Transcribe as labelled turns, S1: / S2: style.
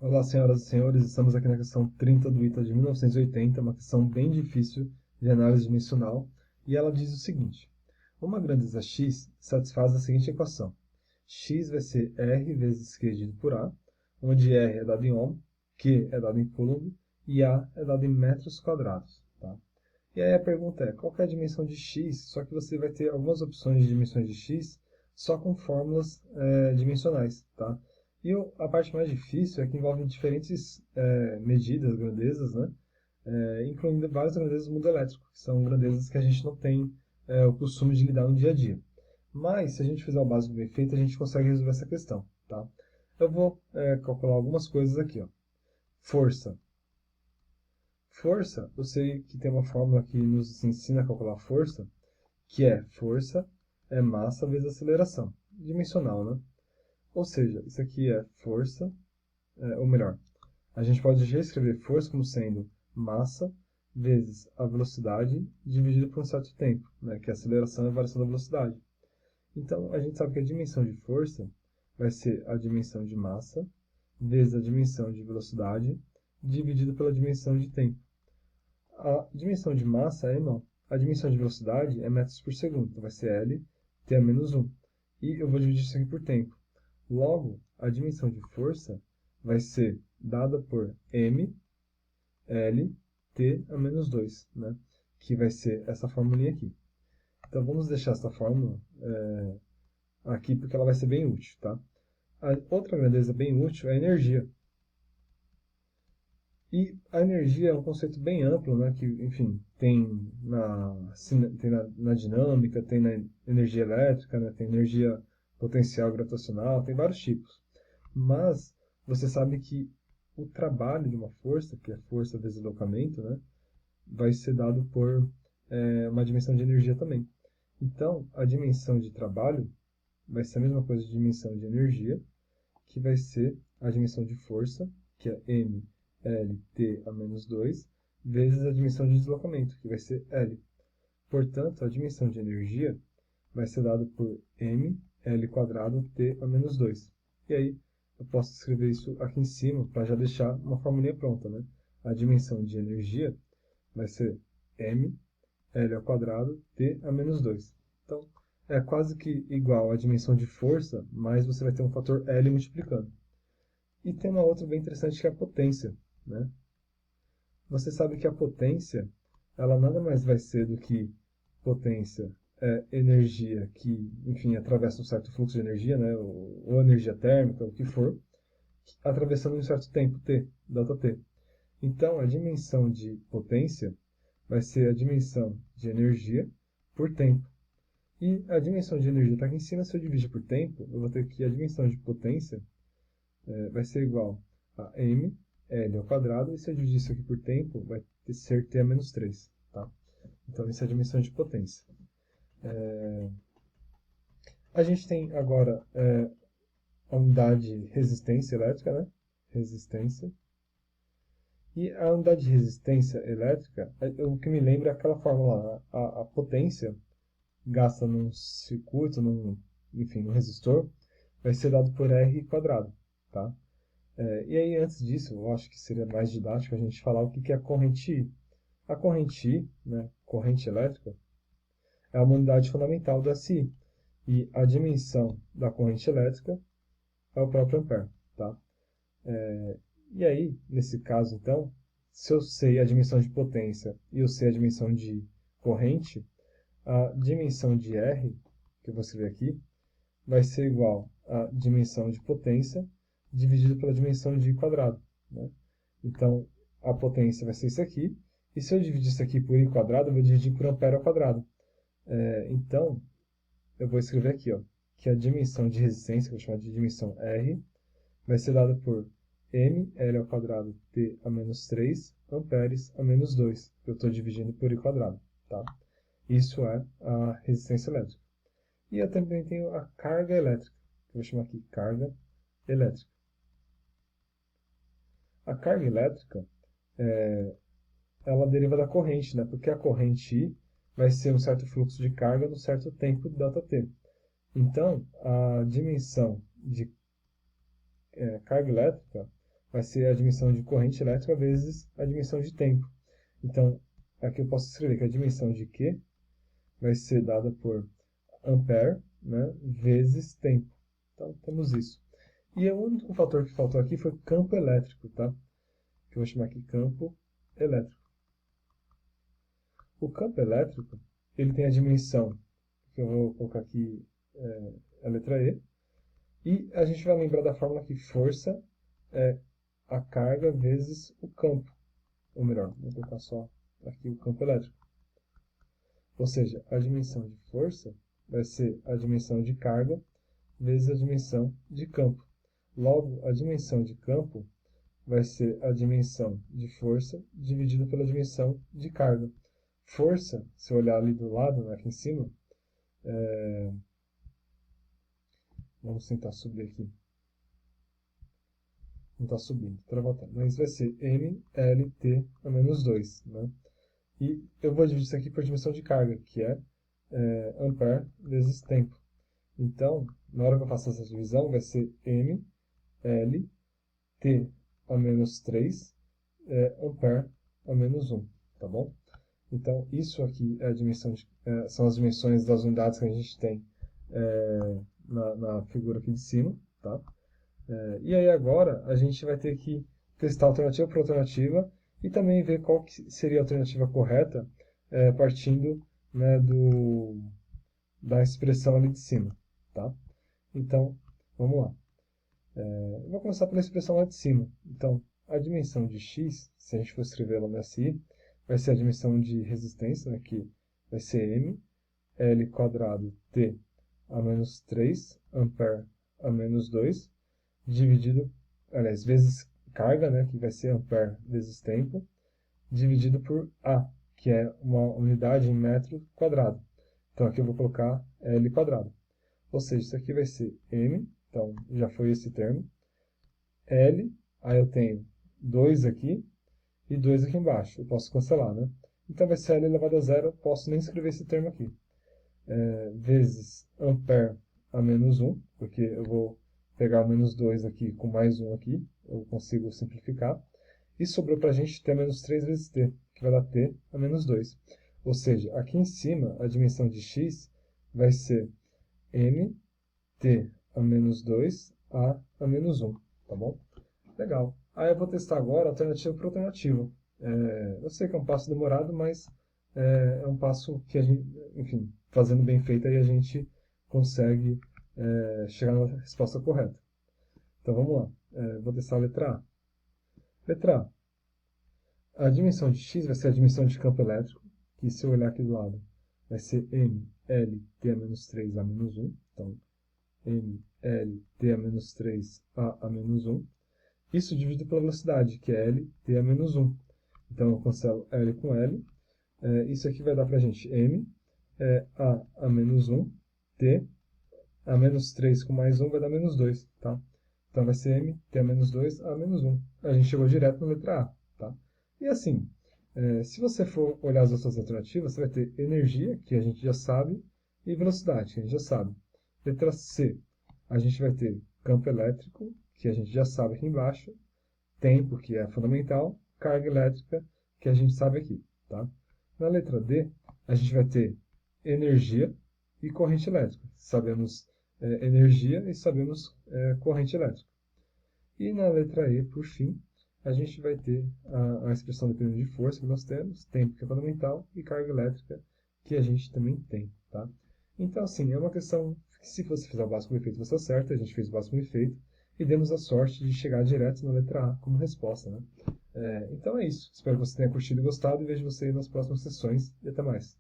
S1: Olá, senhoras e senhores, estamos aqui na questão 30 do ITA de 1980, uma questão bem difícil de análise dimensional, e ela diz o seguinte: uma grandeza x satisfaz a seguinte equação: x vai ser r vezes q dividido por a, onde r é dado em ohm, q é dado em coulomb e a é dado em metros quadrados. Tá? E aí a pergunta é, qual que é a dimensão de x? Só que você vai ter algumas opções de dimensões de x só com fórmulas dimensionais. Tá? E a parte mais difícil é que envolve diferentes medidas, grandezas, né? Incluindo várias grandezas do mundo elétrico, que são grandezas que a gente não tem o costume de lidar no dia a dia. Mas, se a gente fizer o básico bem feito, a gente consegue resolver essa questão. Tá? Eu vou calcular algumas coisas aqui. Ó. Força. Força, eu sei que tem uma fórmula que nos ensina a calcular força, que é força é massa vezes aceleração. Dimensional, né? Ou seja, isso aqui é força, ou melhor, a gente pode reescrever força como sendo massa vezes a velocidade dividido por um certo tempo, né, que a aceleração é a variação da velocidade. Então, a gente sabe que a dimensão de força vai ser a dimensão de massa vezes a dimensão de velocidade dividido pela dimensão de tempo. A dimensão de massa é não. A dimensão de velocidade é metros por segundo, então vai ser L t a menos 1. E eu vou dividir isso aqui por tempo. Logo, a dimensão de força vai ser dada por m L t a menos 2, né? Que vai ser essa formulinha aqui. Então vamos deixar essa fórmula aqui porque ela vai ser bem útil, tá? A outra grandeza bem útil é a energia. E a energia é um conceito bem amplo, né? Que, enfim, tem na dinâmica, tem na energia elétrica, né? Tem energia potencial gravitacional, tem vários tipos. Mas você sabe que o trabalho de uma força, que é força vezes deslocamento, né? Vai ser dado por uma dimensão de energia também. Então, a dimensão de trabalho vai ser a mesma coisa de dimensão de energia, que vai ser a dimensão de força, que é m L t a menos 2, vezes a dimensão de deslocamento, que vai ser L. Portanto, a dimensão de energia vai ser dada por m L quadrado t a menos 2. E aí, eu posso escrever isso aqui em cima para já deixar uma formulinha pronta, né? A dimensão de energia vai ser m L ao quadrado t a menos 2. Então, é quase que igual à dimensão de força, mas você vai ter um fator L multiplicando. E tem uma outra bem interessante que é a potência, né? Você sabe que a potência, ela nada mais vai ser do que potência é energia que, enfim, atravessa um certo fluxo de energia, né? Ou energia térmica, o que for, atravessando um certo tempo, t, delta t. Então, a dimensão de potência vai ser a dimensão de energia por tempo. E a dimensão de energia está aqui em cima, se eu dividir por tempo, eu vou ter que a dimensão de potência vai ser igual a m L ao quadrado, e se eu dividir isso aqui por tempo, vai ser t a menos 3. Tá? Então, isso é a dimensão de potência. A gente tem agora a unidade de resistência elétrica, né? Resistência. E a unidade de resistência elétrica, o que me lembra é aquela fórmula lá, a potência gasta num circuito, enfim, num resistor, vai ser dado por R quadrado, tá? E aí, antes disso, eu acho que seria mais didático a gente falar o que é a corrente I. A corrente I, né, corrente elétrica, é uma unidade fundamental da SI. E a dimensão da corrente elétrica é o próprio ampere, tá? E aí, nesse caso, então, se eu sei a dimensão de potência e eu sei a dimensão de corrente, a dimensão de R, que eu vou escrever aqui, vai ser igual à dimensão de potência dividido pela dimensão de I quadrado, né? Então, a potência vai ser isso aqui, e se eu dividir isso aqui por I quadrado, eu vou dividir por ampere ao quadrado. Então, eu vou escrever aqui, ó, que a dimensão de resistência, que eu vou chamar de dimensão R, vai ser dada por m L ao quadrado t a menos 3 amperes a menos 2, que eu estou dividindo por I quadrado. Tá? Isso é a resistência elétrica. E eu também tenho a carga elétrica, que eu vou chamar aqui carga elétrica. A carga elétrica, ela deriva da corrente, né? Porque a corrente I vai ser um certo fluxo de carga no certo tempo ΔT. Então, a dimensão de carga elétrica vai ser a dimensão de corrente elétrica vezes a dimensão de tempo. Então, aqui eu posso escrever que a dimensão de Q vai ser dada por ampere, né, vezes tempo. Então, temos isso. E o único fator que faltou aqui foi campo elétrico, tá? Que eu vou chamar aqui campo elétrico. O campo elétrico, ele tem a dimensão, que eu vou colocar aqui a letra E, e a gente vai lembrar da fórmula que força é a carga vezes o campo. Ou melhor, vou colocar só aqui o campo elétrico. Ou seja, a dimensão de força vai ser a dimensão de carga vezes a dimensão de campo. Logo, a dimensão de campo vai ser a dimensão de força dividida pela dimensão de carga. Força, se eu olhar ali do lado, né, aqui em cima, vamos tentar subir aqui. Não está subindo, está voltando. Mas vai ser mLT a menos 2. Né? E eu vou dividir isso aqui por dimensão de carga, que é ampere vezes tempo. Então, na hora que eu faço essa divisão, vai ser mLT a menos 3 ampere a menos 1. Tá bom? Então, isso aqui é a dimensão são as dimensões das unidades que a gente tem na figura aqui de cima. Tá? E aí agora a gente vai ter que testar alternativa por alternativa e também ver qual que seria a alternativa correta partindo, né, da expressão ali de cima. Tá? Então, vamos lá. Eu vou começar pela expressão lá de cima. Então, a dimensão de x, se a gente for escrever lá no SI, vai ser a dimensão de resistência, né, que vai ser m, L quadrado T a menos 3, ampere a menos 2, dividido, aliás, vezes carga, né, que vai ser ampere vezes tempo, dividido por A, que é uma unidade em metro quadrado. Então, aqui eu vou colocar L quadrado. Ou seja, isso aqui vai ser M, então já foi esse termo, L, aí eu tenho 2 aqui e 2 aqui embaixo. Eu posso cancelar, né? Então vai ser L elevado a zero, eu posso nem escrever esse termo aqui. Vezes ampere a menos 1, porque eu vou pegar o menos 2 aqui com mais 1 aqui, eu consigo simplificar. E sobrou para a gente T a menos 3 vezes T, que vai dar T a menos 2. Ou seja, aqui em cima, a dimensão de x vai ser m T a menos 2 a menos 1, tá bom? Legal. Aí eu vou testar agora alternativa por alternativa. Eu sei que é um passo demorado, mas é um passo que a gente, enfim, fazendo bem feito, aí a gente consegue chegar na resposta correta. Então vamos lá. Vou testar a letra A. Letra A. A dimensão de x vai ser a dimensão de campo elétrico, que se eu olhar aqui do lado, vai ser m, L, T a menos 3 a menos 1. Então, m, L, T a menos 3 a menos 1. Isso dividido pela velocidade, que é L, T a menos 1. Então, eu cancelo L com L. Isso aqui vai dar para a gente M, a menos 1, T, a menos 3 com mais 1 vai dar menos 2. Tá? Então, vai ser M, T a menos 2, a menos 1. A gente chegou direto na letra A. Tá? E assim, se você for olhar as outras alternativas, você vai ter energia, que a gente já sabe, e velocidade, que a gente já sabe. Letra C, a gente vai ter campo elétrico, que a gente já sabe aqui embaixo, tempo, que é fundamental, carga elétrica, que a gente sabe aqui. Tá? Na letra D, a gente vai ter energia e corrente elétrica. Sabemos energia e sabemos corrente elétrica. E na letra E, por fim, a gente vai ter a expressão dependendo de força que nós temos, tempo que é fundamental, e carga elétrica que a gente também tem. Tá? Então, assim, é uma questão que se você fizer o básico bem feito, você acerta. A gente fez o básico bem feito e demos a sorte de chegar direto na letra A como resposta. Né? Então é isso. Espero que você tenha curtido e gostado e vejo você nas próximas sessões. E até mais.